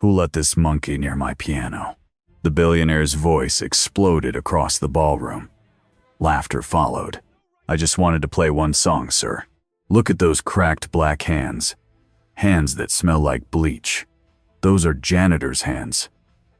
Who let this monkey near my piano? The billionaire's voice exploded across the ballroom. Laughter followed. I just wanted to play one song, sir. Look at those cracked black hands. Hands that smell like bleach. Those are janitor's hands.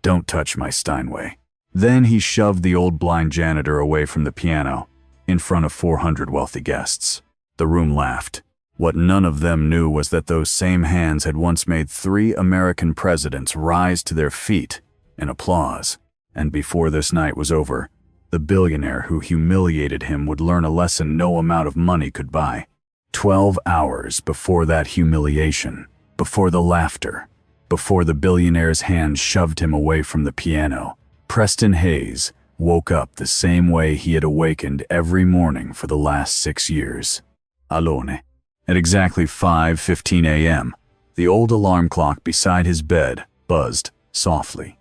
Don't touch my Steinway. Then he shoved the old blind janitor away from the piano, in front of 400 wealthy guests. The room laughed. What none of them knew was that those same hands had once made 3 American presidents rise to their feet in applause. And before this night was over, the billionaire who humiliated him would learn a lesson no amount of money could buy. 12 hours before that humiliation, before the laughter, before the billionaire's hand shoved him away from the piano, Preston Hayes woke up the same way he had awakened every morning for the last 6 years. Alone. At exactly 5:15 a.m., the old alarm clock beside his bed buzzed softly.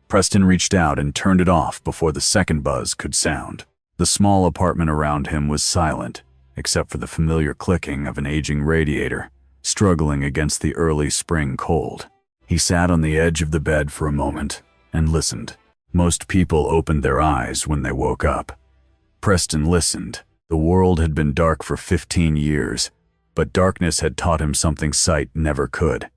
Preston reached out and turned it off before the second buzz could sound. The small apartment around him was silent, except for the familiar clicking of an aging radiator, struggling against the early spring cold. He sat on the edge of the bed for a moment and listened. Most people opened their eyes when they woke up. Preston listened. The world had been dark for 15 years, but darkness had taught him something sight never could.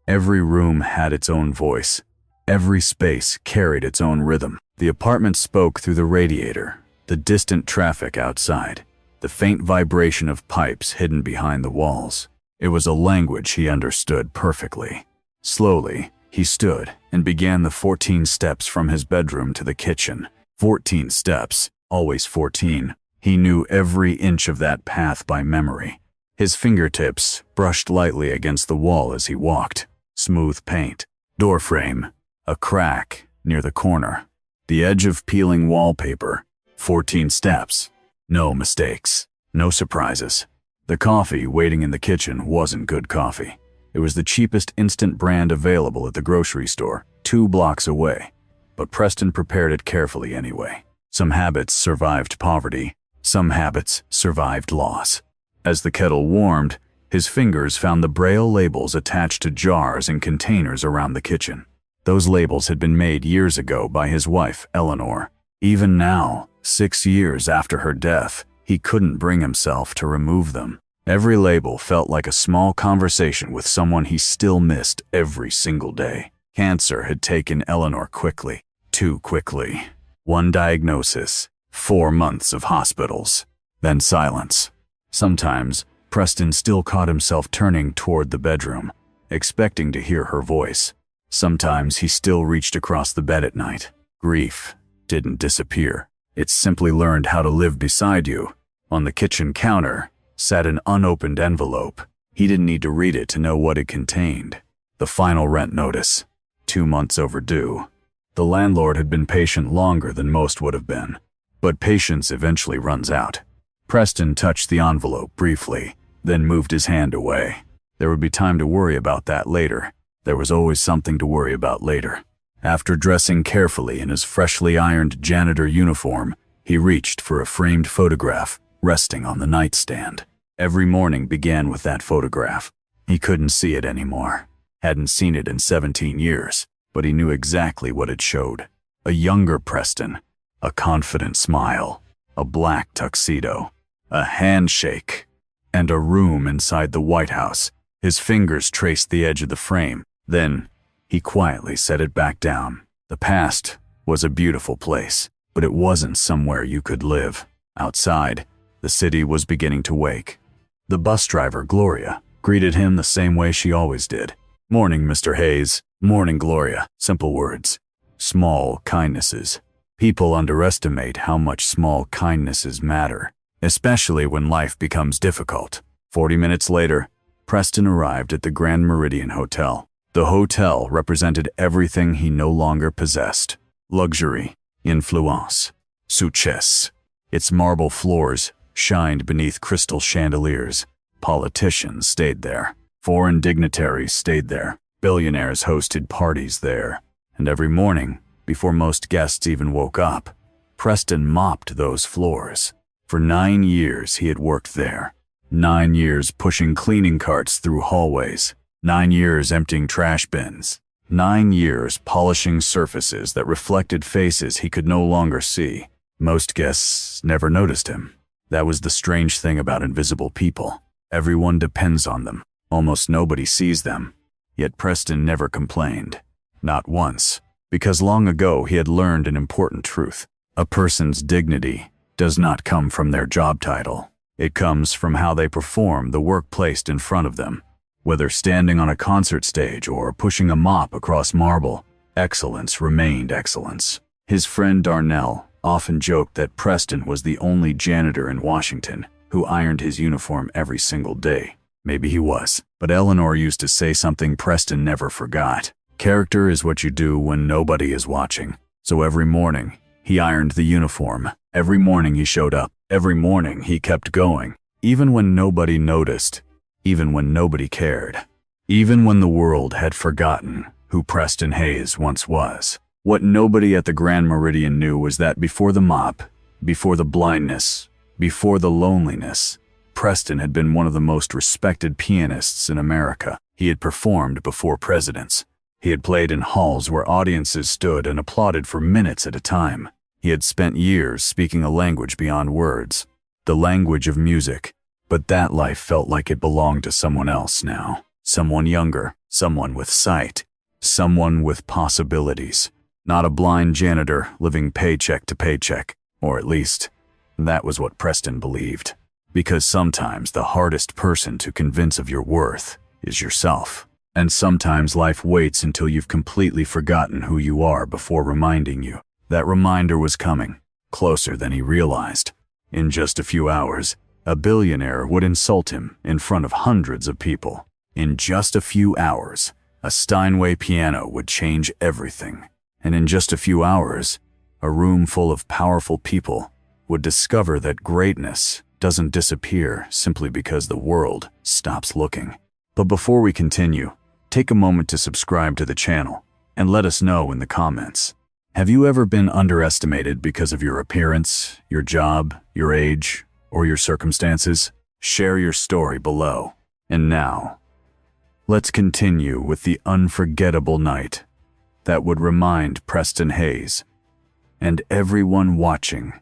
Every room had its own voice. Every space carried its own rhythm. The apartment spoke through the radiator, the distant traffic outside, the faint vibration of pipes hidden behind the walls. It was a language he understood perfectly. Slowly, he stood and began the 14 steps from his bedroom to the kitchen. 14 steps, always 14. He knew every inch of that path by memory. His fingertips brushed lightly against the wall as he walked. Smooth paint, doorframe, a crack near the corner, the edge of peeling wallpaper. 14 steps. No mistakes, no surprises. The coffee waiting in the kitchen wasn't good coffee. It was the cheapest instant brand available at the grocery store, 2 blocks away. But Preston prepared it carefully anyway. Some habits survived poverty. Some habits survived loss. As the kettle warmed, his fingers found the Braille labels attached to jars and containers around the kitchen. Those labels had been made years ago by his wife, Eleanor. Even now, 6 years after her death, he couldn't bring himself to remove them. Every label felt like a small conversation with someone he still missed every single day. Cancer had taken Eleanor quickly, too quickly. 1 diagnosis, 4 months of hospitals, then silence. Sometimes, Preston still caught himself turning toward the bedroom, expecting to hear her voice. Sometimes he still reached across the bed at night. Grief didn't disappear. It simply learned how to live beside you. On the kitchen counter sat an unopened envelope. He didn't need to read it to know what it contained. The final rent notice, 2 months overdue. The landlord had been patient longer than most would have been, but patience eventually runs out. Preston touched the envelope briefly, then moved his hand away. There would be time to worry about that later. There was always something to worry about later. After dressing carefully in his freshly ironed janitor uniform, he reached for a framed photograph resting on the nightstand. Every morning began with that photograph. He couldn't see it anymore. Hadn't seen it in 17 years, but he knew exactly what it showed. A younger Preston, a confident smile, a black tuxedo, a handshake, and a room inside the White House. His fingers traced the edge of the frame. Then, he quietly set it back down. The past was a beautiful place, but it wasn't somewhere you could live. Outside, the city was beginning to wake. The bus driver, Gloria, greeted him the same way she always did. "Morning, Mr. Hayes." "Morning, Gloria." Simple words. Small kindnesses. People underestimate how much small kindnesses matter, especially when life becomes difficult. 40 minutes later, Preston arrived at the Grand Meridian Hotel. The hotel represented everything he no longer possessed. Luxury, influence, success. Its marble floors shined beneath crystal chandeliers. Politicians stayed there. Foreign dignitaries stayed there. Billionaires hosted parties there. And every morning, before most guests even woke up, Preston mopped those floors. For 9 years he had worked there. 9 years pushing cleaning carts through hallways. 9 years emptying trash bins. 9 years polishing surfaces that reflected faces he could no longer see. Most guests never noticed him. That was the strange thing about invisible people. Everyone depends on them. Almost nobody sees them. Yet Preston never complained. Not once. Because long ago he had learned an important truth. A person's dignity does not come from their job title. It comes from how they perform the work placed in front of them. Whether standing on a concert stage or pushing a mop across marble, excellence remained excellence. His friend Darnell often joked that Preston was the only janitor in Washington who ironed his uniform every single day. Maybe he was, but Eleanor used to say something Preston never forgot. Character is what you do when nobody is watching. So every morning, he ironed the uniform. Every morning he showed up. Every morning he kept going. Even when nobody noticed. Even when nobody cared. Even when the world had forgotten who Preston Hayes once was. What nobody at the Grand Meridian knew was that before the mop, before the blindness, before the loneliness, Preston had been one of the most respected pianists in America. He had performed before presidents. He had played in halls where audiences stood and applauded for minutes at a time. He had spent years speaking a language beyond words, the language of music. But that life felt like it belonged to someone else now. Someone younger, someone with sight, someone with possibilities. Not a blind janitor living paycheck to paycheck, or at least, that was what Preston believed. Because sometimes the hardest person to convince of your worth is yourself. And sometimes life waits until you've completely forgotten who you are before reminding you. That reminder was coming, closer than he realized. In just a few hours, a billionaire would insult him in front of hundreds of people. In just a few hours, a Steinway piano would change everything. And in just a few hours, a room full of powerful people would discover that greatness doesn't disappear simply because the world stops looking. But before we continue, take a moment to subscribe to the channel and let us know in the comments. Have you ever been underestimated because of your appearance, your job, your age, or your circumstances? Share your story below. And now, let's continue with the unforgettable night that would remind Preston Hayes and everyone watching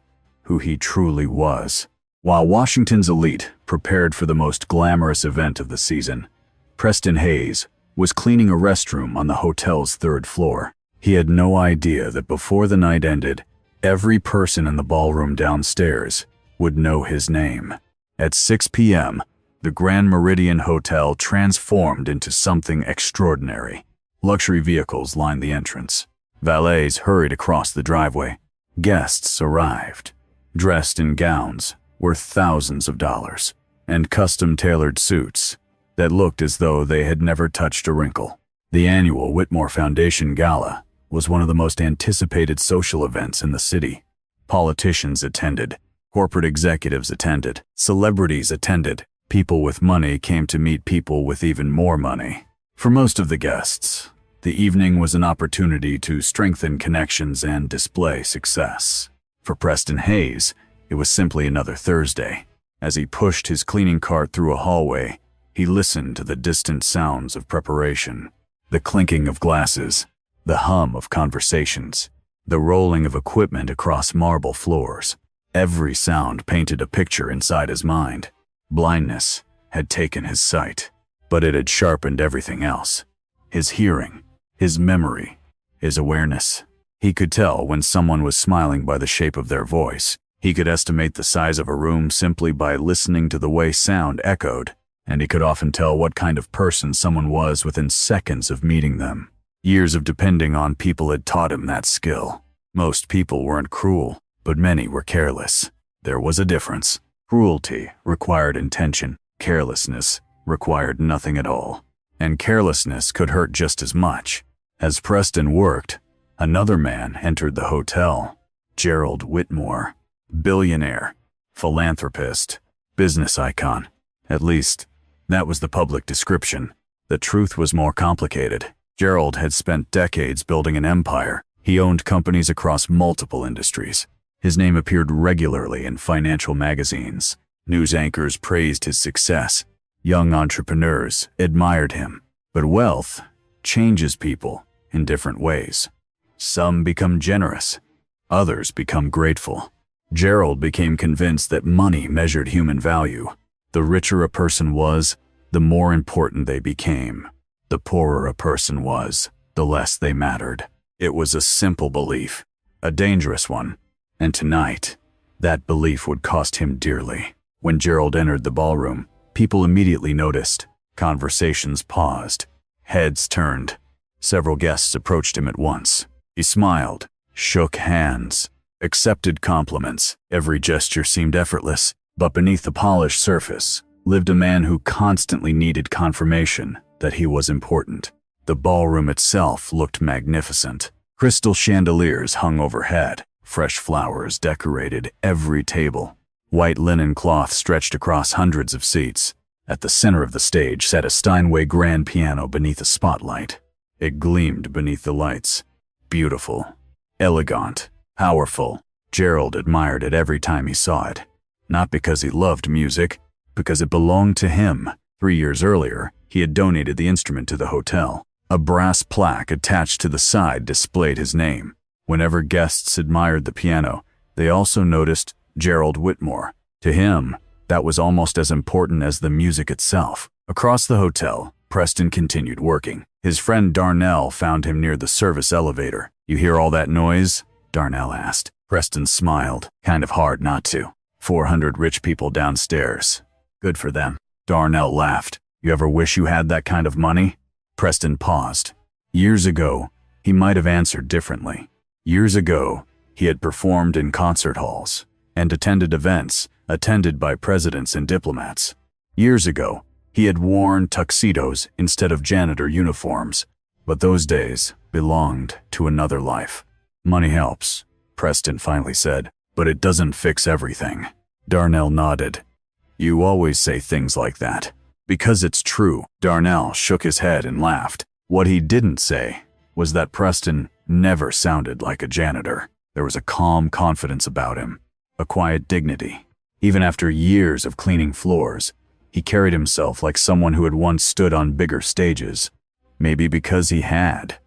who he truly was. While Washington's elite prepared for the most glamorous event of the season, Preston Hayes was cleaning a restroom on the hotel's 3rd floor. He had no idea that before the night ended, every person in the ballroom downstairs would know his name. At 6 p.m., the Grand Meridian Hotel transformed into something extraordinary. Luxury vehicles lined the entrance. Valets hurried across the driveway. Guests arrived, dressed in gowns worth thousands of dollars, and custom-tailored suits that looked as though they had never touched a wrinkle. The annual Whitmore Foundation Gala was one of the most anticipated social events in the city. Politicians attended, corporate executives attended, celebrities attended. People with money came to meet people with even more money. For most of the guests, the evening was an opportunity to strengthen connections and display success. For Preston Hayes, it was simply another Thursday. As he pushed his cleaning cart through a hallway, he listened to the distant sounds of preparation. The clinking of glasses, the hum of conversations, the rolling of equipment across marble floors. Every sound painted a picture inside his mind. Blindness had taken his sight, but it had sharpened everything else. His hearing, his memory, his awareness. He could tell when someone was smiling by the shape of their voice. He could estimate the size of a room simply by listening to the way sound echoed. And he could often tell what kind of person someone was within seconds of meeting them. Years of depending on people had taught him that skill. Most people weren't cruel, but many were careless. There was a difference. Cruelty required intention. Carelessness required nothing at all. And carelessness could hurt just as much. As Preston worked, another man entered the hotel. Gerald Whitmore. Billionaire, philanthropist, business icon. At least, that was the public description. The truth was more complicated. Gerald had spent decades building an empire. He owned companies across multiple industries. His name appeared regularly in financial magazines. News anchors praised his success. Young entrepreneurs admired him. But wealth changes people in different ways. Some become generous, others become grateful. Gerald became convinced that money measured human value. The richer a person was, the more important they became. The poorer a person was, the less they mattered. It was a simple belief, a dangerous one, and tonight, that belief would cost him dearly. When Gerald entered the ballroom, people immediately noticed. Conversations paused. Heads turned. Several guests approached him at once. He smiled, shook hands, accepted compliments. Every gesture seemed effortless, but beneath the polished surface lived a man who constantly needed confirmation that he was important. The ballroom itself looked magnificent. Crystal chandeliers hung overhead. Fresh flowers decorated every table. White linen cloth stretched across hundreds of seats. At the center of the stage sat a Steinway grand piano beneath a spotlight. It gleamed beneath the lights. Beautiful, elegant, powerful. Gerald admired it every time he saw it. Not because he loved music, because it belonged to him. 3 years earlier, he had donated the instrument to the hotel. A brass plaque attached to the side displayed his name. Whenever guests admired the piano, they also noticed Gerald Whitmore. To him, that was almost as important as the music itself. Across the hotel, Preston continued working. His friend Darnell found him near the service elevator. "You hear all that noise?" Darnell asked. Preston smiled, kind of hard not to. 400 rich people downstairs. Good for them. Darnell laughed. "You ever wish you had that kind of money?" Preston paused. Years ago, he might have answered differently. Years ago, he had performed in concert halls and attended events attended by presidents and diplomats. Years ago, he had worn tuxedos instead of janitor uniforms, but those days belonged to another life. "Money helps," Preston finally said, "but it doesn't fix everything." Darnell nodded. "You always say things like that." "Because it's true." Darnell shook his head and laughed. What he didn't say was that Preston never sounded like a janitor. There was a calm confidence about him, a quiet dignity. Even after years of cleaning floors, he carried himself like someone who had once stood on bigger stages. Maybe because he had.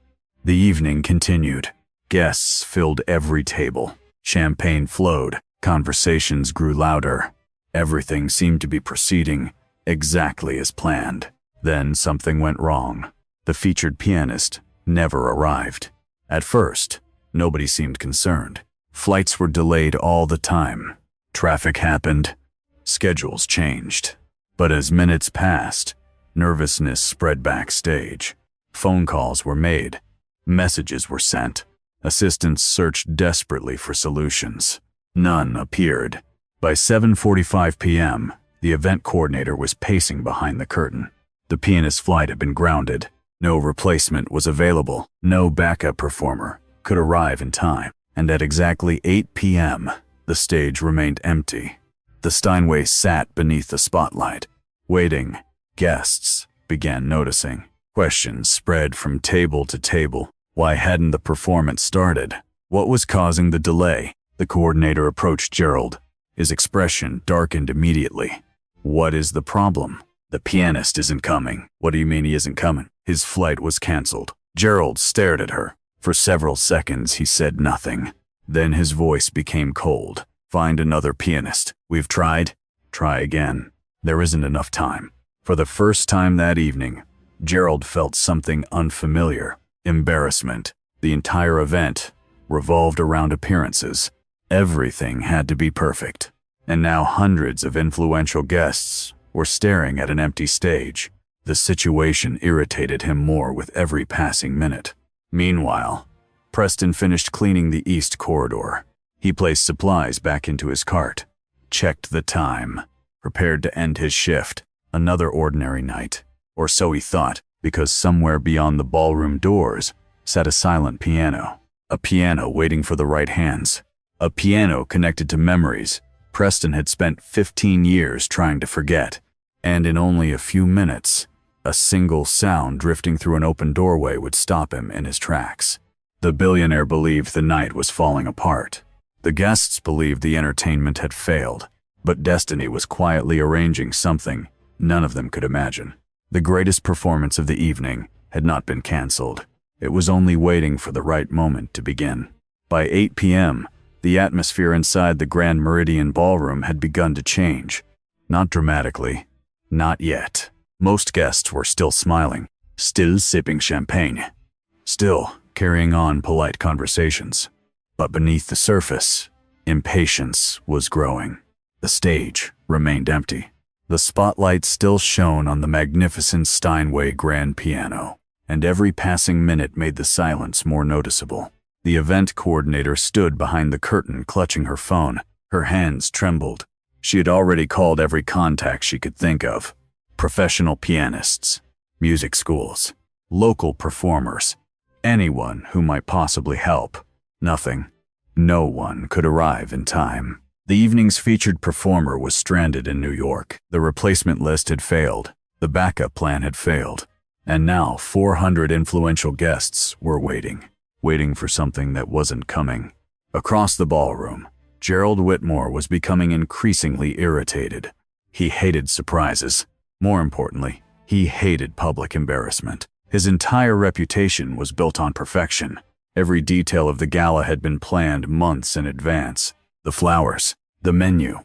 The evening continued. Guests filled every table. Champagne flowed. Conversations grew louder. Everything seemed to be proceeding exactly as planned. Then something went wrong. The featured pianist never arrived. At first, nobody seemed concerned. Flights were delayed all the time. Traffic happened. Schedules changed. But as minutes passed, nervousness spread backstage. Phone calls were made. Messages were sent. Assistants searched desperately for solutions. None appeared. By 7:45 p.m., the event coordinator was pacing behind the curtain. The pianist's flight had been grounded. No replacement was available. No backup performer could arrive in time. And at exactly 8 p.m., the stage remained empty. The Steinway sat beneath the spotlight, waiting. Guests began noticing. Questions spread from table to table. Why hadn't the performance started? What was causing the delay? The coordinator approached Gerald. His expression darkened immediately. "What is the problem?" "The pianist isn't coming." "What do you mean he isn't coming?" "His flight was canceled." Gerald stared at her. For several seconds, he said nothing. Then his voice became cold. "Find another pianist. We've tried. Try again. There isn't enough time." For the first time that evening, Gerald felt something unfamiliar. Embarrassment. The entire event revolved around appearances. Everything had to be perfect. And now hundreds of influential guests were staring at an empty stage. The situation irritated him more with every passing minute. Meanwhile, Preston finished cleaning the east corridor. He placed supplies back into his cart, checked the time, prepared to end his shift. Another ordinary night. Or so he thought, because somewhere beyond the ballroom doors sat a silent piano. A piano waiting for the right hands. A piano connected to memories Preston had spent 15 years trying to forget. And in only a few minutes, a single sound drifting through an open doorway would stop him in his tracks. The billionaire believed the night was falling apart. The guests believed the entertainment had failed, but destiny was quietly arranging something none of them could imagine. The greatest performance of the evening had not been canceled. It was only waiting for the right moment to begin. By 8 p.m., the atmosphere inside the Grand Meridian Ballroom had begun to change. Not dramatically. Not yet. Most guests were still smiling, still sipping champagne, still carrying on polite conversations. But beneath the surface, impatience was growing. The stage remained empty. The spotlight still shone on the magnificent Steinway grand piano, and every passing minute made the silence more noticeable. The event coordinator stood behind the curtain clutching her phone. Her hands trembled. She had already called every contact she could think of. Professional pianists, music schools, local performers, anyone who might possibly help. Nothing. No one could arrive in time. The evening's featured performer was stranded in New York. The replacement list had failed. The backup plan had failed. And now 400 influential guests were waiting for something that wasn't coming. Across the ballroom, Gerald Whitmore was becoming increasingly irritated. He hated surprises. More importantly, he hated public embarrassment. His entire reputation was built on perfection. Every detail of the gala had been planned months in advance. The flowers, the menu,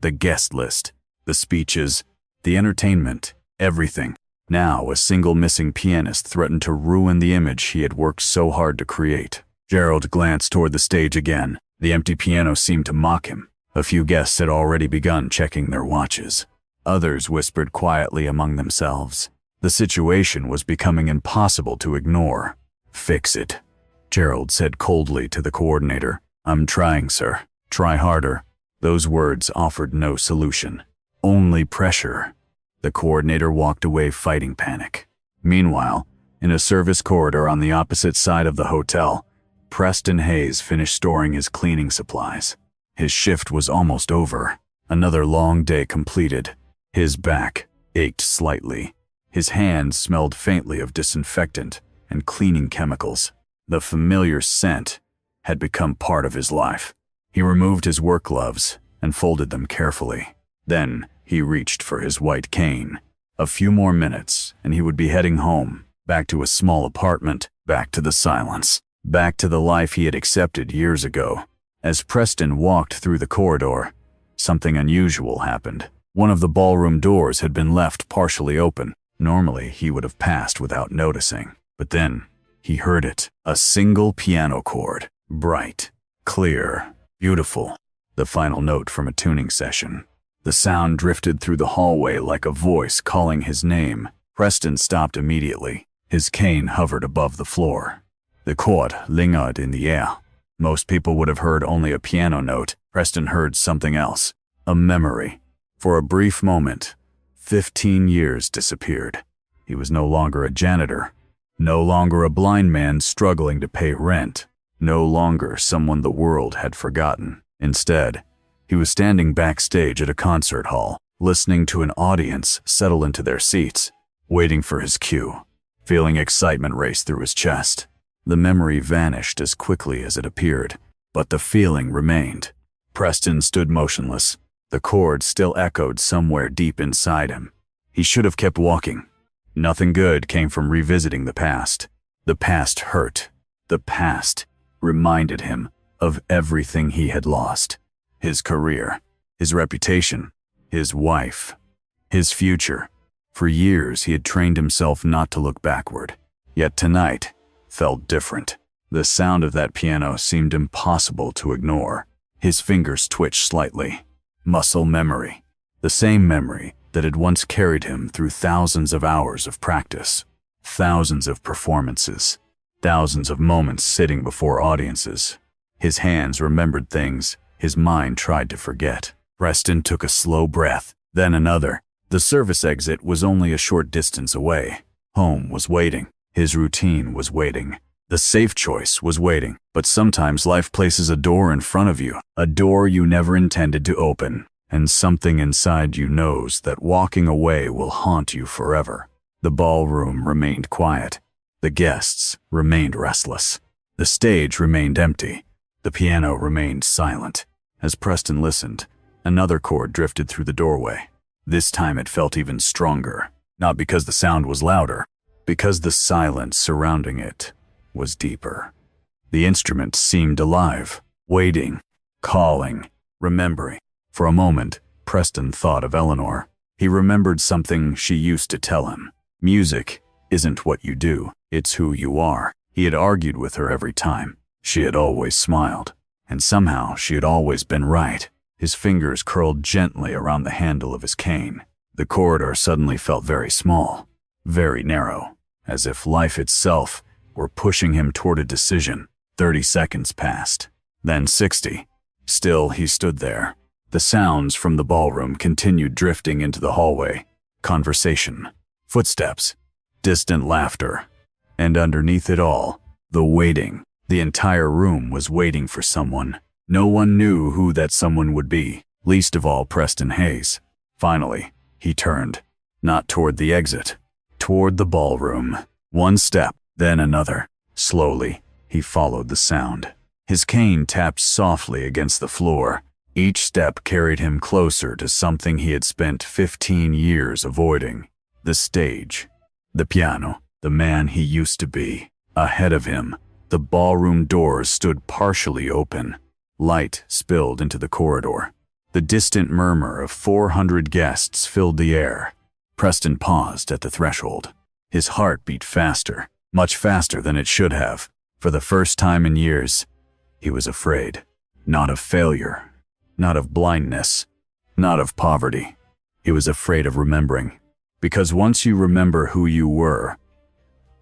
the guest list, the speeches, the entertainment, everything. Now a single missing pianist threatened to ruin the image he had worked so hard to create. Gerald glanced toward the stage again. The empty piano seemed to mock him. A few guests had already begun checking their watches. Others whispered quietly among themselves. The situation was becoming impossible to ignore. "Fix it," Gerald said coldly to the coordinator. "I'm trying, sir. Try harder." Those words offered no solution. Only pressure. The coordinator walked away fighting panic. Meanwhile, in a service corridor on the opposite side of the hotel, Preston Hayes finished storing his cleaning supplies. His shift was almost over. Another long day completed. His back ached slightly. His hands smelled faintly of disinfectant and cleaning chemicals. The familiar scent had become part of his life. He removed his work gloves and folded them carefully. Then he reached for his white cane. A few more minutes, and he would be heading home, back to a small apartment, back to the silence, back to the life he had accepted years ago. As Preston walked through the corridor, something unusual happened. One of the ballroom doors had been left partially open. Normally, he would have passed without noticing. But then, he heard it. A single piano chord. Bright, clear, beautiful. The final note from a tuning session. The sound drifted through the hallway like a voice calling his name. Preston stopped immediately. His cane hovered above the floor. The chord lingered in the air. Most people would have heard only a piano note. Preston heard something else. A memory. For a brief moment, 15 years disappeared. He was no longer a janitor. No longer a blind man struggling to pay rent. No longer someone the world had forgotten. Instead, he was standing backstage at a concert hall, listening to an audience settle into their seats, waiting for his cue, feeling excitement race through his chest. The memory vanished as quickly as it appeared, but the feeling remained. Preston stood motionless. The chord still echoed somewhere deep inside him. He should have kept walking. Nothing good came from revisiting the past. The past hurt. The past reminded him of everything he had lost. His career, his reputation, his wife, his future. For years he had trained himself not to look backward. Yet tonight felt different. The sound of that piano seemed impossible to ignore. His fingers twitched slightly. Muscle memory. The same memory that had once carried him through thousands of hours of practice. Thousands of performances. Thousands of moments sitting before audiences. His hands remembered things his mind tried to forget. Preston took a slow breath, then another. The service exit was only a short distance away. Home was waiting. His routine was waiting. The safe choice was waiting. But sometimes life places a door in front of you, a door you never intended to open, and something inside you knows that walking away will haunt you forever. The ballroom remained quiet. The guests remained restless. The stage remained empty. The piano remained silent. As Preston listened, another chord drifted through the doorway. This time it felt even stronger, not because the sound was louder, because the silence surrounding it was deeper. The instrument seemed alive, waiting, calling, remembering. For a moment, Preston thought of Eleanor. He remembered something she used to tell him. Music isn't what you do, it's who you are. He had argued with her every time. She had always smiled, and somehow she had always been right. His fingers curled gently around the handle of his cane. The corridor suddenly felt very small, very narrow, as if life itself were pushing him toward a decision. 30 seconds passed, then 60. Still, he stood there. The sounds from the ballroom continued drifting into the hallway. Conversation, footsteps, distant laughter, and underneath it all, the waiting. The entire room was waiting for someone. No one knew who that someone would be, least of all Preston Hayes. Finally, he turned, not toward the exit, toward the ballroom. One step, then another. Slowly, he followed the sound. His cane tapped softly against the floor. Each step carried him closer to something he had spent 15 years avoiding. The stage, the piano, the man he used to be. Ahead of him, the ballroom doors stood partially open. Light spilled into the corridor. The distant murmur of 400 guests filled the air. Preston paused at the threshold. His heart beat faster, much faster than it should have. For the first time in years, he was afraid. Not of failure, not of blindness, not of poverty. He was afraid of remembering. Because once you remember who you were,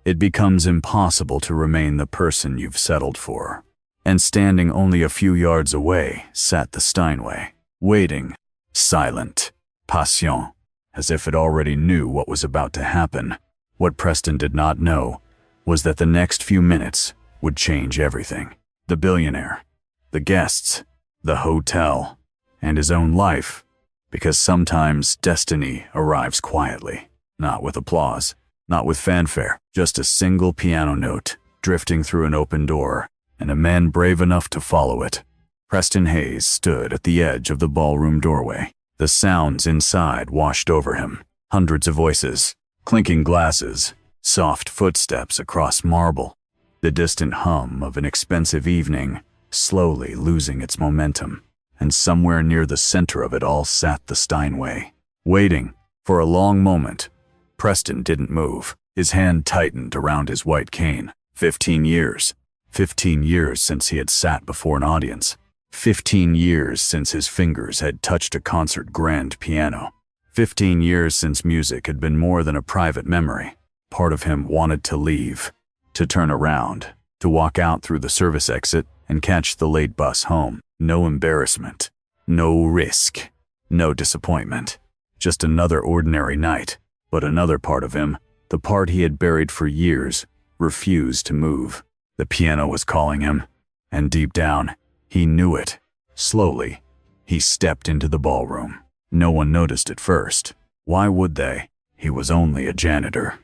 it becomes impossible to remain the person you've settled for. And standing only a few yards away sat the Steinway, waiting, silent, patient, as if it already knew what was about to happen. What Preston did not know was that the next few minutes would change everything. The billionaire, the guests, the hotel, and his own life. Because sometimes destiny arrives quietly, not with applause, not with fanfare, just a single piano note drifting through an open door, and a man brave enough to follow it. Preston Hayes stood at the edge of the ballroom doorway. The sounds inside washed over him. Hundreds of voices, clinking glasses, soft footsteps across marble. The distant hum of an expensive evening, slowly losing its momentum. And somewhere near the center of it all sat the Steinway, waiting. For a long moment, Preston didn't move. His hand tightened around his white cane. 15 years. 15 years since he had sat before an audience. 15 years since his fingers had touched a concert grand piano. 15 years since music had been more than a private memory. Part of him wanted to leave, to turn around, to walk out through the service exit and catch the late bus home. No embarrassment, no risk, no disappointment. Just another ordinary night. But another part of him, the part he had buried for years, refused to move. The piano was calling him, and deep down, he knew it. Slowly, he stepped into the ballroom. No one noticed at first. Why would they? He was only a janitor.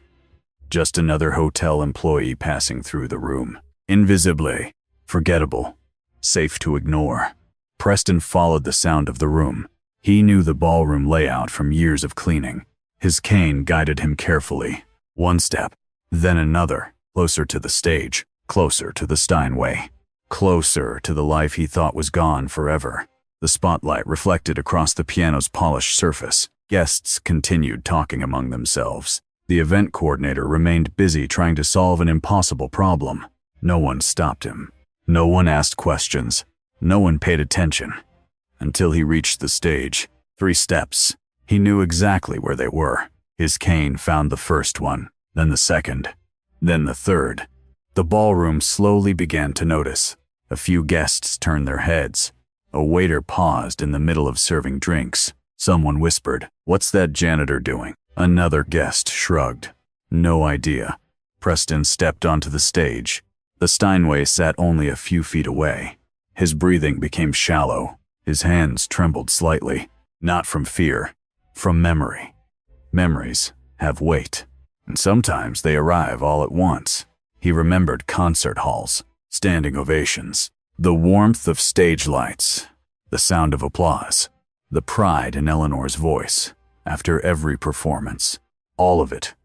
Just another hotel employee passing through the room. Invisibly, forgettable, safe to ignore. Preston followed the sound of the room. He knew the ballroom layout from years of cleaning. His cane guided him carefully. One step, then another, closer to the stage, closer to the Steinway, closer to the life he thought was gone forever. The spotlight reflected across the piano's polished surface. Guests continued talking among themselves. The event coordinator remained busy trying to solve an impossible problem. No one stopped him. No one asked questions. No one paid attention. Until he reached the stage. 3 steps. He knew exactly where they were. His cane found the first one, then the second, then the third. The ballroom slowly began to notice. A few guests turned their heads. A waiter paused in the middle of serving drinks. Someone whispered, "What's that janitor doing?" Another guest shrugged. No idea. Preston stepped onto the stage. The Steinway sat only a few feet away. His breathing became shallow. His hands trembled slightly. Not from fear, from memory. Memories have weight, and sometimes they arrive all at once. He remembered concert halls, standing ovations, the warmth of stage lights, the sound of applause, the pride in Eleanor's voice after every performance. All of it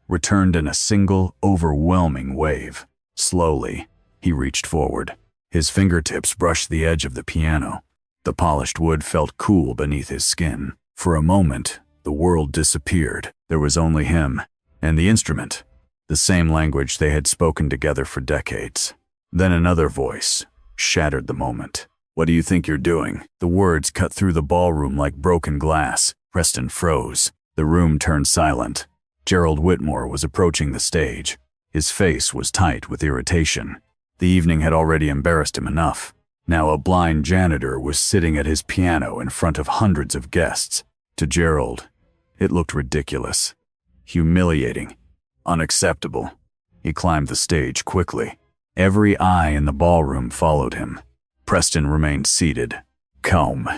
returned in a single, overwhelming wave. Slowly, he reached forward. His fingertips brushed the edge of the piano. The polished wood felt cool beneath his skin. For a moment, the world disappeared. There was only him and the instrument, the same language they had spoken together for decades. Then another voice shattered the moment. "What do you think you're doing?" The words cut through the ballroom like broken glass. Preston froze. The room turned silent. Gerald Whitmore was approaching the stage. His face was tight with irritation. The evening had already embarrassed him enough. Now a blind janitor was sitting at his piano in front of hundreds of guests. To Gerald, it looked ridiculous, humiliating, unacceptable. He climbed the stage quickly. Every eye in the ballroom followed him. Preston remained seated, calm,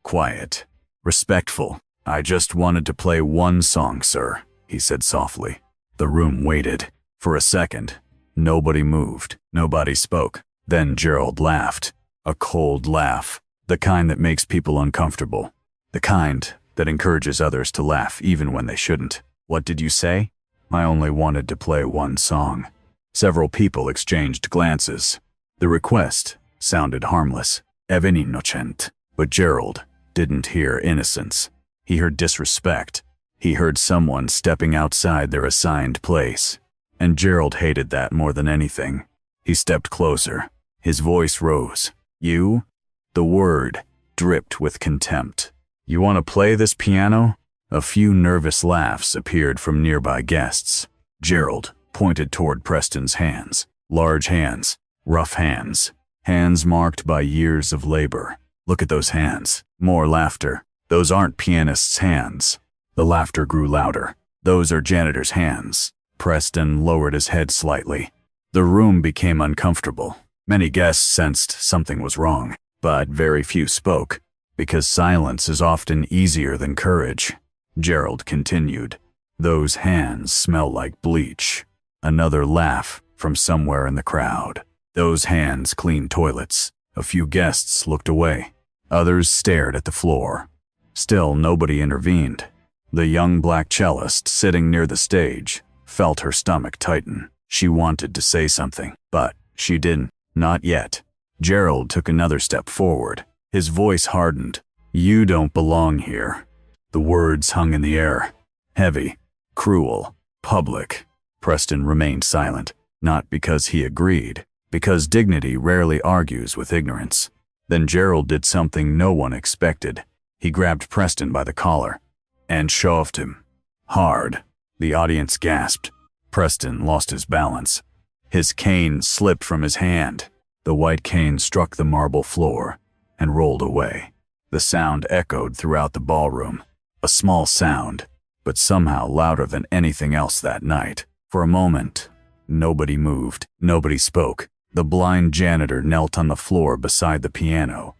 quiet, respectful. "I just wanted to play one song, sir," he said softly. The room waited. For a second, nobody moved, nobody spoke. Then Gerald laughed. A cold laugh, the kind that makes people uncomfortable. The kind that encourages others to laugh even when they shouldn't. "What did you say?" "I only wanted to play one song." Several people exchanged glances. The request sounded harmless, even innocent. But Gerald didn't hear innocence. He heard disrespect. He heard someone stepping outside their assigned place. And Gerald hated that more than anything. He stepped closer. His voice rose. "You?" The word dripped with contempt. "You want to play this piano?" A few nervous laughs appeared from nearby guests. Gerald pointed toward Preston's hands. Large hands, rough hands, hands marked by years of labor. "Look at those hands." More laughter. "Those aren't Pianist's hands." The laughter grew louder. "Those are Janitor's hands." Preston lowered his head slightly. The room became uncomfortable. Many guests sensed something was wrong, but very few spoke, because silence is often easier than courage. Gerald continued. "Those hands smell like bleach." Another laugh from somewhere in the crowd. "Those hands clean toilets." A few guests looked away. Others stared at the floor. Still, nobody intervened. The young black cellist sitting near the stage felt her stomach tighten. She wanted to say something, but she didn't. Not yet. Gerald took another step forward. His voice hardened. "You don't belong here." The words hung in the air. Heavy, cruel, public. Preston remained silent, not because he agreed, because dignity rarely argues with ignorance. Then Gerald did something no one expected. He grabbed Preston by the collar and shoved him. Hard. The audience gasped. Preston lost his balance. His cane slipped from his hand. The white cane struck the marble floor and rolled away. The sound echoed throughout the ballroom. A small sound, but somehow louder than anything else that night. For a moment, nobody moved. Nobody spoke. The blind janitor knelt on the floor beside the piano.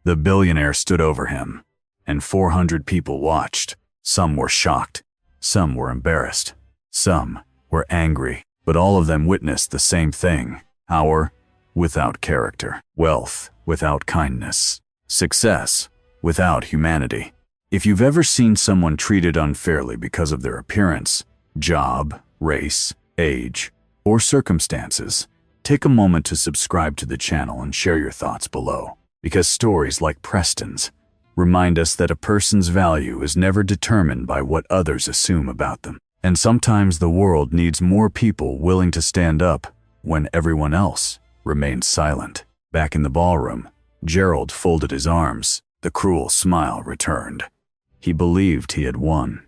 The billionaire stood over him, and 400 people watched. Some were shocked. Some were embarrassed. Some were angry. But all of them witnessed the same thing. Power without character. Wealth without kindness. Success without humanity. If you've ever seen someone treated unfairly because of their appearance, job, race, age, or circumstances, take a moment to subscribe to the channel and share your thoughts below. Because stories like Preston's remind us that a person's value is never determined by what others assume about them. And sometimes the world needs more people willing to stand up when everyone else remains silent. Back in the ballroom, Gerald folded his arms. The cruel smile returned. He believed he had won.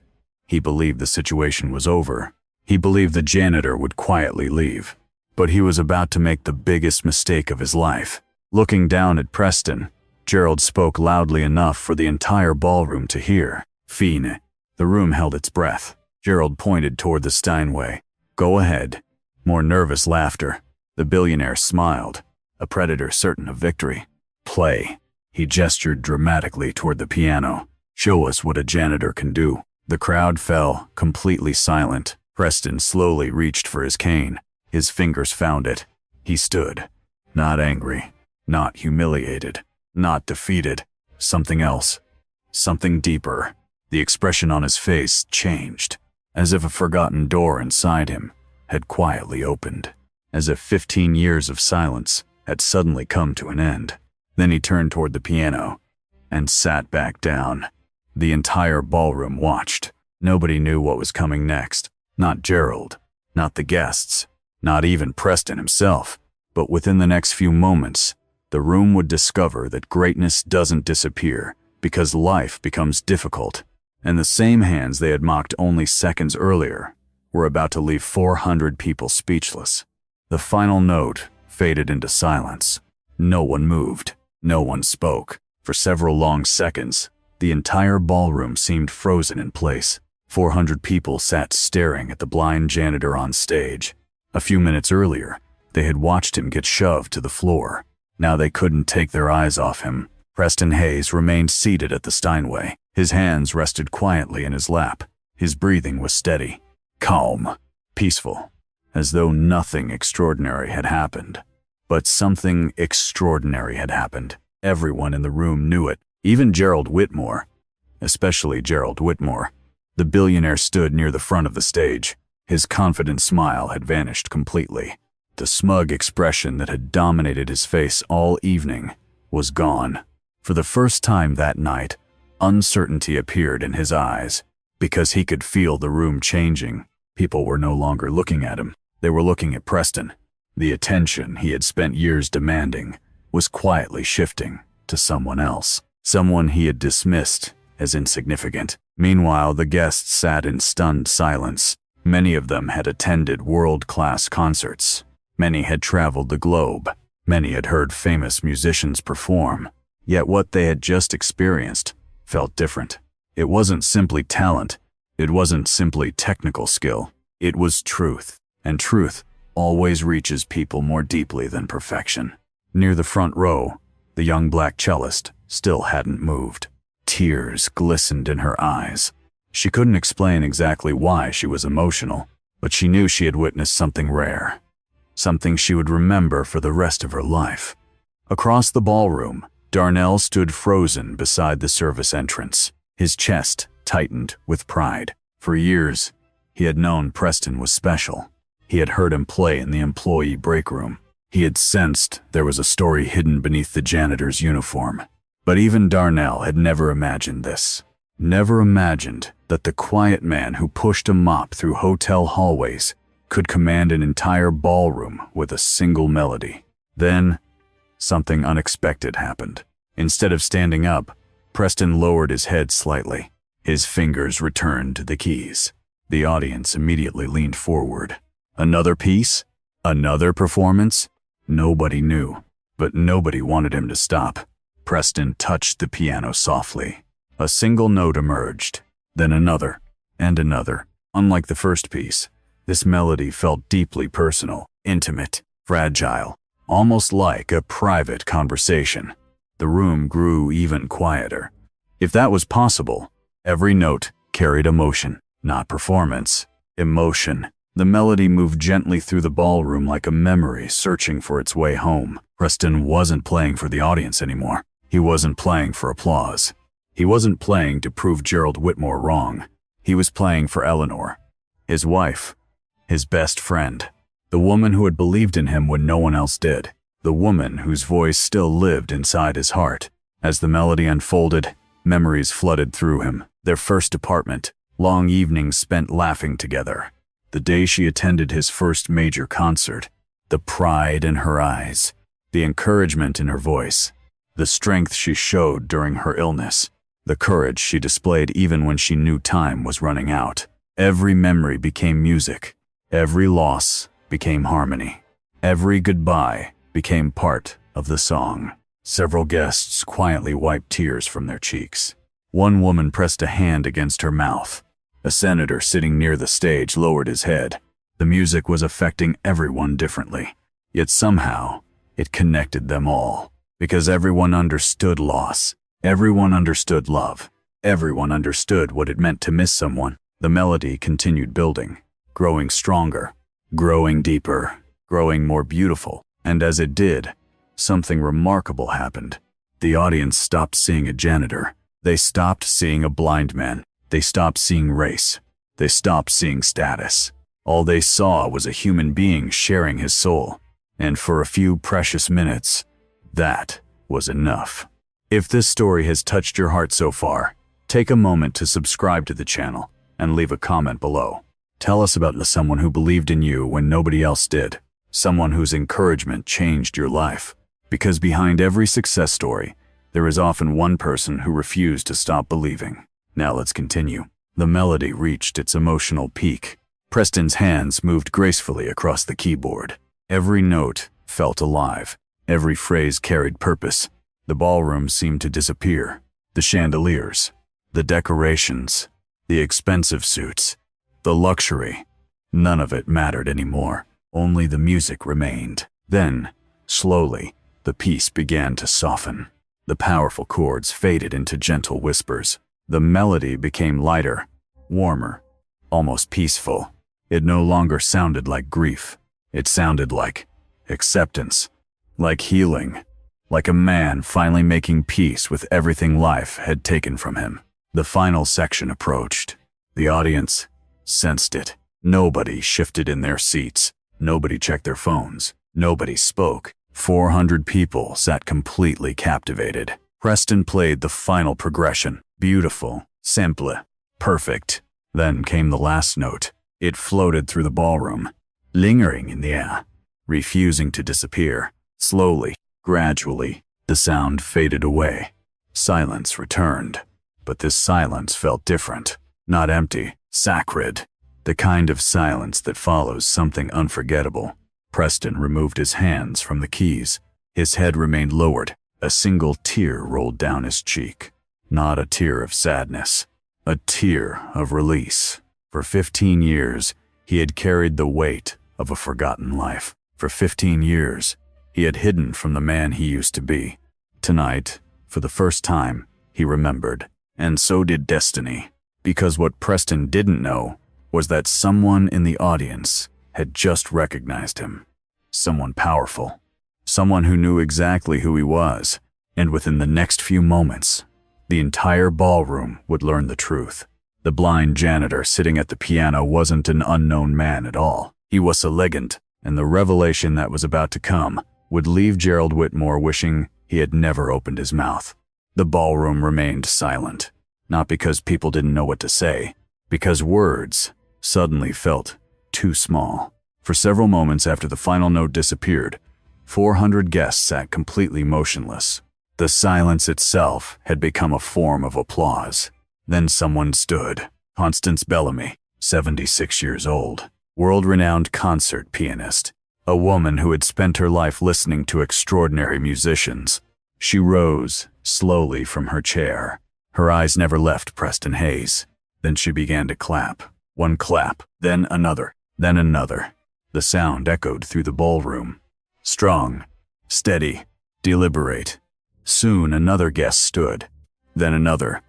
He believed the situation was over. He believed the janitor would quietly leave. But he was about to make the biggest mistake of his life. Looking down at Preston, Gerald spoke loudly enough for the entire ballroom to hear. "Fine." The room held its breath. Gerald pointed toward the Steinway. "Go ahead." More nervous laughter. The billionaire smiled, a predator certain of victory. "Play." He gestured dramatically toward the piano. "Show us what a janitor can do." The crowd fell, completely silent. Preston slowly reached for his cane. His fingers found it. He stood, not angry, not humiliated, not defeated. Something else. Something deeper. The expression on his face changed, as if a forgotten door inside him had quietly opened. as if 15 years of silence had suddenly come to an end. Then he turned toward the piano and sat back down. The entire ballroom watched. Nobody knew what was coming next. Not Gerald, not the guests, not even Preston himself. But within the next few moments, the room would discover that greatness doesn't disappear because life becomes difficult. And the same hands they had mocked only seconds earlier were about to leave 400 people speechless. The final note faded into silence. No one moved. No one spoke. For several long seconds, the entire ballroom seemed frozen in place. 400 people sat staring at the blind janitor on stage. A few minutes earlier, they had watched him get shoved to the floor. Now they couldn't take their eyes off him. Preston Hayes remained seated at the Steinway. His hands rested quietly in his lap. His breathing was steady, calm, peaceful, as though nothing extraordinary had happened. But something extraordinary had happened. Everyone in the room knew it, even Gerald Whitmore, especially Gerald Whitmore. The billionaire stood near the front of the stage. His confident smile had vanished completely. The smug expression that had dominated his face all evening was gone. For the first time that night, uncertainty appeared in his eyes. Because he could feel the room changing. People were no longer looking at him. They were looking at Preston. The attention he had spent years demanding was quietly shifting to someone else. Someone he had dismissed as insignificant. Meanwhile, the guests sat in stunned silence. Many of them had attended world-class concerts. Many had traveled the globe. Many had heard famous musicians perform. Yet what they had just experienced felt different. It wasn't simply talent. It wasn't simply technical skill. It was truth. And truth always reaches people more deeply than perfection. Near the front row, the young black cellist still hadn't moved. Tears glistened in her eyes. She couldn't explain exactly why she was emotional, but she knew she had witnessed something rare. Something she would remember for the rest of her life. Across the ballroom, Darnell stood frozen beside the service entrance. His chest tightened with pride. For years, he had known Preston was special. He had heard him play in the employee break room. He had sensed there was a story hidden beneath the janitor's uniform. But even Darnell had never imagined this. Never imagined that the quiet man who pushed a mop through hotel hallways could command an entire ballroom with a single melody. Then, something unexpected happened. Instead of standing up, Preston lowered his head slightly. His fingers returned to the keys. The audience immediately leaned forward. Another piece? Another performance? Nobody knew, but nobody wanted him to stop. Preston touched the piano softly. A single note emerged, then another, and another. Unlike the first piece, this melody felt deeply personal, intimate, fragile, almost like a private conversation. The room grew even quieter. If that was possible, every note carried emotion, not performance. Emotion. The melody moved gently through the ballroom like a memory searching for its way home. Preston wasn't playing for the audience anymore. He wasn't playing for applause. He wasn't playing to prove Gerald Whitmore wrong. He was playing for Eleanor, his wife, his best friend, the woman who had believed in him when no one else did, the woman whose voice still lived inside his heart. As the melody unfolded, memories flooded through him. Their first apartment, long evenings spent laughing together. The day she attended his first major concert, the pride in her eyes, the encouragement in her voice, the strength she showed during her illness, the courage she displayed even when she knew time was running out. Every memory became music. Every loss became harmony. Every goodbye became part of the song. Several guests quietly wiped tears from their cheeks. One woman pressed a hand against her mouth. A senator sitting near the stage lowered his head. The music was affecting everyone differently. Yet somehow, it connected them all. Because everyone understood loss. Everyone understood love. Everyone understood what it meant to miss someone. The melody continued building, growing stronger, growing deeper, growing more beautiful. And as it did, something remarkable happened. The audience stopped seeing a janitor. They stopped seeing a blind man. They stopped seeing race. They stopped seeing status. All they saw was a human being sharing his soul. And for a few precious minutes, that was enough. If this story has touched your heart so far, take a moment to subscribe to the channel and leave a comment below. Tell us about someone who believed in you when nobody else did. Someone whose encouragement changed your life. Because behind every success story, there is often one person who refused to stop believing. Now let's continue. The melody reached its emotional peak. Preston's hands moved gracefully across the keyboard. Every note felt alive. Every phrase carried purpose. The ballroom seemed to disappear. The chandeliers, the decorations, the expensive suits, the luxury. None of it mattered anymore. Only the music remained. Then, slowly, the piece began to soften. The powerful chords faded into gentle whispers. The melody became lighter, warmer, almost peaceful. It no longer sounded like grief. It sounded like acceptance, like healing, like a man finally making peace with everything life had taken from him. The final section approached. The audience sensed it. Nobody shifted in their seats. Nobody checked their phones. Nobody spoke. 400 people sat completely captivated. Preston played the final progression. Beautiful, simple, perfect. Then came the last note. It floated through the ballroom, lingering in the air, refusing to disappear. Slowly, gradually, the sound faded away. Silence returned. But this silence felt different. Not empty, sacred. The kind of silence that follows something unforgettable. Preston removed his hands from the keys. His head remained lowered. A single tear rolled down his cheek. Not a tear of sadness. A tear of release. For 15 years, he had carried the weight of a forgotten life. For 15 years, he had hidden from the man he used to be. Tonight, for the first time, he remembered. And so did destiny. Because what Preston didn't know was that someone in the audience had just recognized him. Someone powerful. Someone who knew exactly who he was. And within the next few moments, the entire ballroom would learn the truth. The blind janitor sitting at the piano wasn't an unknown man at all. He was a legend, and the revelation that was about to come would leave Gerald Whitmore wishing he had never opened his mouth. The ballroom remained silent, not because people didn't know what to say, because words suddenly felt too small. For several moments after the final note disappeared, 400 guests sat completely motionless. The silence itself had become a form of applause. Then someone stood. Constance Bellamy, 76 years old, world-renowned concert pianist, a woman who had spent her life listening to extraordinary musicians. She rose slowly from her chair. Her eyes never left Preston Hayes. Then she began to clap. One clap, then another, then another. The sound echoed through the ballroom. Strong, steady, deliberate. Soon another guest stood, then another,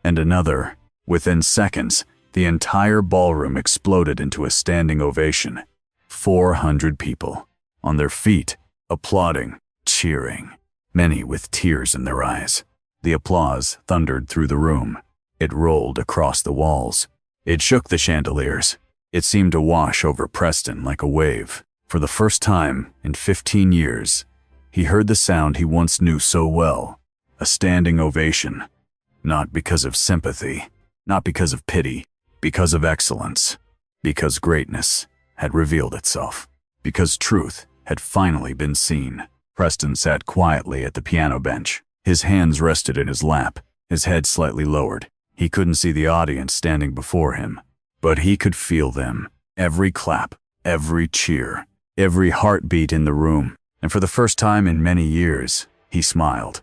and another. Within seconds, the entire ballroom exploded into a standing ovation. 400 people, on their feet, applauding, cheering, many with tears in their eyes. The applause thundered through the room. It rolled across the walls. It shook the chandeliers. It seemed to wash over Preston like a wave. For the first time in 15 years, he heard the sound he once knew so well. A standing ovation. Not because of sympathy, not because of pity, because of excellence. Because greatness had revealed itself. Because truth had finally been seen. Preston sat quietly at the piano bench. His hands rested in his lap, his head slightly lowered. He couldn't see the audience standing before him, but he could feel them. Every clap, every cheer, every heartbeat in the room. And for the first time in many years, he smiled.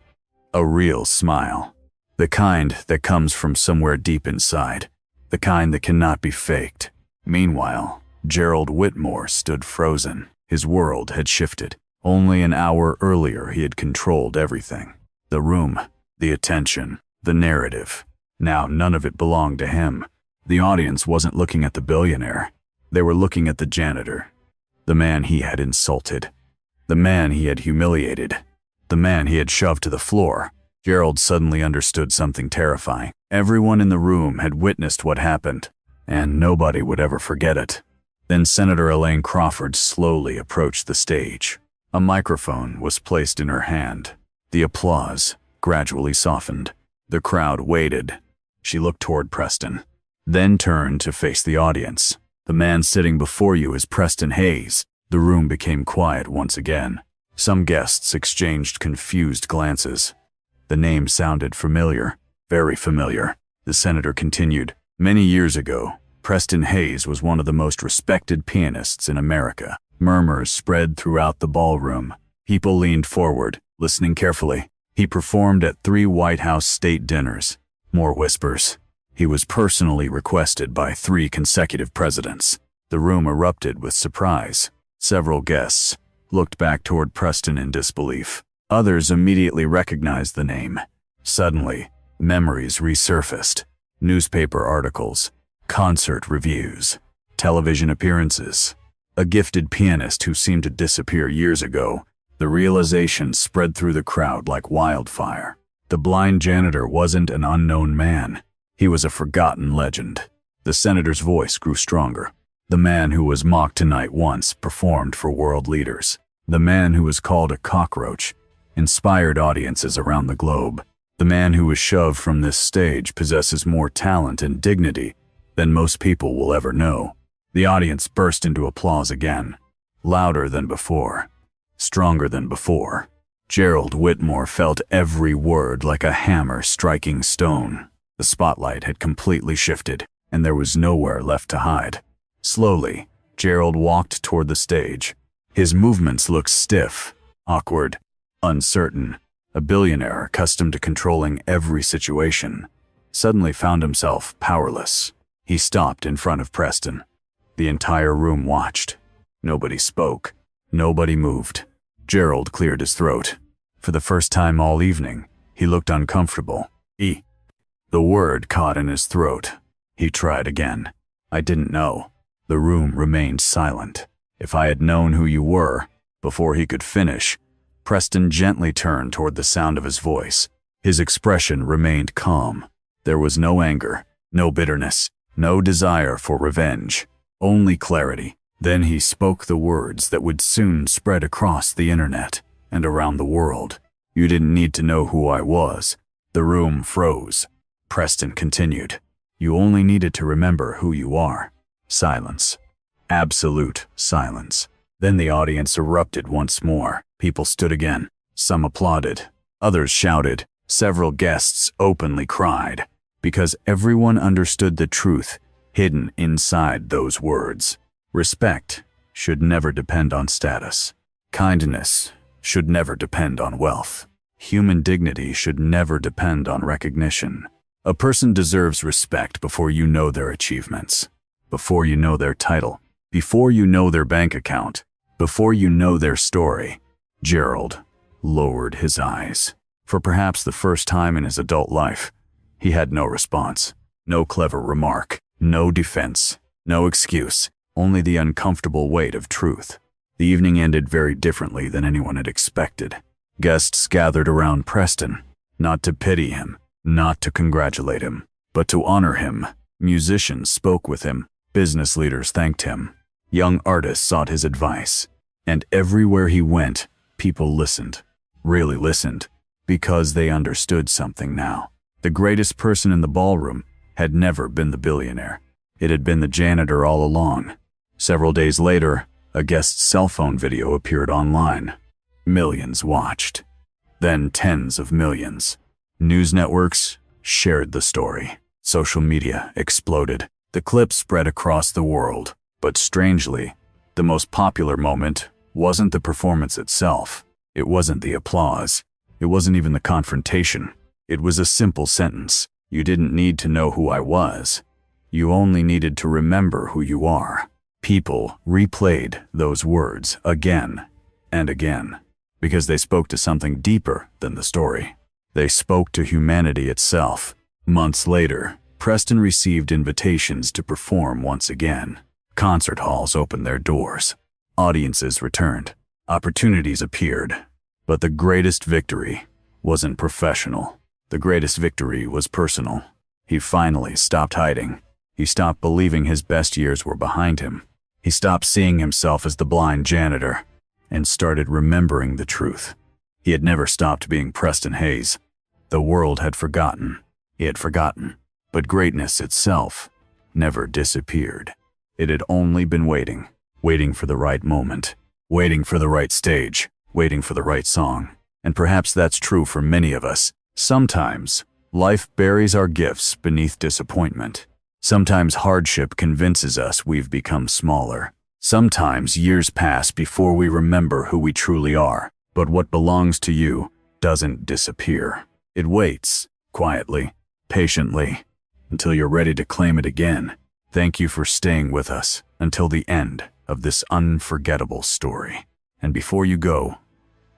A real smile. The kind that comes from somewhere deep inside. The kind that cannot be faked. Meanwhile, Gerald Whitmore stood frozen. His world had shifted. Only an hour earlier he had controlled everything. The room, the attention, the narrative. Now none of it belonged to him. The audience wasn't looking at the billionaire. They were looking at the janitor. The man he had insulted. The man he had humiliated. The man he had shoved to the floor. Gerald suddenly understood something terrifying. Everyone in the room had witnessed what happened, and nobody would ever forget it. Then Senator Elaine Crawford slowly approached the stage. A microphone was placed in her hand. The applause gradually softened. The crowd waited. She looked toward Preston, then turned to face the audience. "The man sitting before you is Preston Hayes." The room became quiet once again. Some guests exchanged confused glances. The name sounded familiar, very familiar. The senator continued, "Many years ago, Preston Hayes was one of the most respected pianists in America." Murmurs spread throughout the ballroom. People leaned forward, listening carefully. He performed at 3 White House state dinners. More whispers. He was personally requested by 3 consecutive presidents. The room erupted with surprise. Several guests looked back toward Preston in disbelief. Others immediately recognized the name. Suddenly, memories resurfaced. Newspaper articles, concert reviews, television appearances. A gifted pianist who seemed to disappear years ago. The realization spread through the crowd like wildfire. The blind janitor wasn't an unknown man. He was a forgotten legend. The senator's voice grew stronger. The man who was mocked tonight once performed for world leaders. The man who was called a cockroach inspired audiences around the globe. The man who was shoved from this stage possesses more talent and dignity than most people will ever know. The audience burst into applause again, louder than before, stronger than before. Gerald Whitmore felt every word like a hammer striking stone. The spotlight had completely shifted, and there was nowhere left to hide. Slowly, Gerald walked toward the stage. His movements looked stiff, awkward, uncertain. A billionaire accustomed to controlling every situation suddenly found himself powerless. He stopped in front of Preston. The entire room watched. Nobody spoke. Nobody moved. Gerald cleared his throat. For the first time all evening, he looked uncomfortable. The word caught in his throat. He tried again. "I didn't know." The room remained silent. "If I had known who you were." Before he could finish, Preston gently turned toward the sound of his voice. His expression remained calm. There was no anger, no bitterness, no desire for revenge, only clarity. Then he spoke the words that would soon spread across the internet and around the world. "You didn't need to know who I was." The room froze. Preston continued, "You only needed to remember who you are." Silence. Absolute silence. Then the audience erupted once more. People stood again. Some applauded. Others shouted. Several guests openly cried, because everyone understood the truth hidden inside those words. Respect should never depend on status. Kindness should never depend on wealth. Human dignity should never depend on recognition. A person deserves respect before you know their achievements, before you know their title, before you know their bank account, before you know their story. Gerald lowered his eyes. For perhaps the first time in his adult life, he had no response, no clever remark, no defense, no excuse, only the uncomfortable weight of truth. The evening ended very differently than anyone had expected. Guests gathered around Preston, not to pity him, not to congratulate him, but to honor him. Musicians spoke with him. Business leaders thanked him. Young artists sought his advice. And everywhere he went, people listened, really listened, because they understood something now. The greatest person in the ballroom had never been the billionaire. It had been the janitor all along. Several days later, a guest's cell phone video appeared online. Millions watched. Then tens of millions. News networks shared the story. Social media exploded. The clip spread across the world. But strangely, the most popular moment wasn't the performance itself. It wasn't the applause. It wasn't even the confrontation. It was a simple sentence. "You didn't need to know who I was. You only needed to remember who you are." People replayed those words again and again, because they spoke to something deeper than the story. They spoke to humanity itself. Months later, Preston received invitations to perform once again. Concert halls opened their doors. Audiences returned. Opportunities appeared. But the greatest victory wasn't professional. The greatest victory was personal. He finally stopped hiding. He stopped believing his best years were behind him. He stopped seeing himself as the blind janitor and started remembering the truth. He had never stopped being Preston Hayes. The world had forgotten. He had forgotten. But greatness itself never disappeared. It had only been waiting for the right moment, waiting for the right stage, waiting for the right song. And perhaps that's true for many of us. Sometimes life buries our gifts beneath disappointment. Sometimes hardship convinces us we've become smaller. Sometimes years pass before we remember who we truly are. But what belongs to you doesn't disappear. It waits, quietly, patiently, until you're ready to claim it again. Thank you for staying with us until the end of this unforgettable story. And before you go,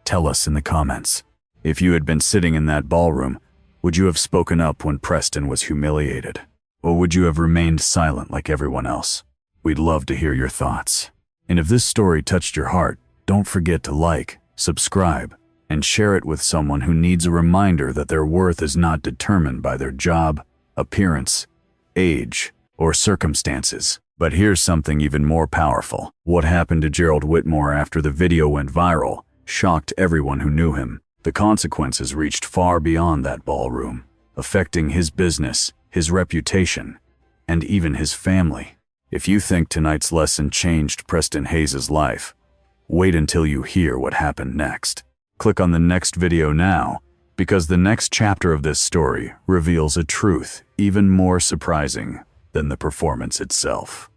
tell us in the comments, if you had been sitting in that ballroom, would you have spoken up when Preston was humiliated? Or would you have remained silent like everyone else? We'd love to hear your thoughts. And if this story touched your heart, don't forget to like, subscribe, and share it with someone who needs a reminder that their worth is not determined by their job, appearance, age, or circumstances. But here's something even more powerful. What happened to Gerald Whitmore after the video went viral shocked everyone who knew him. The consequences reached far beyond that ballroom, affecting his business, his reputation, and even his family. If you think tonight's lesson changed Preston Hayes' life, wait until you hear what happened next. Click on the next video now, because the next chapter of this story reveals a truth even more surprising than the performance itself.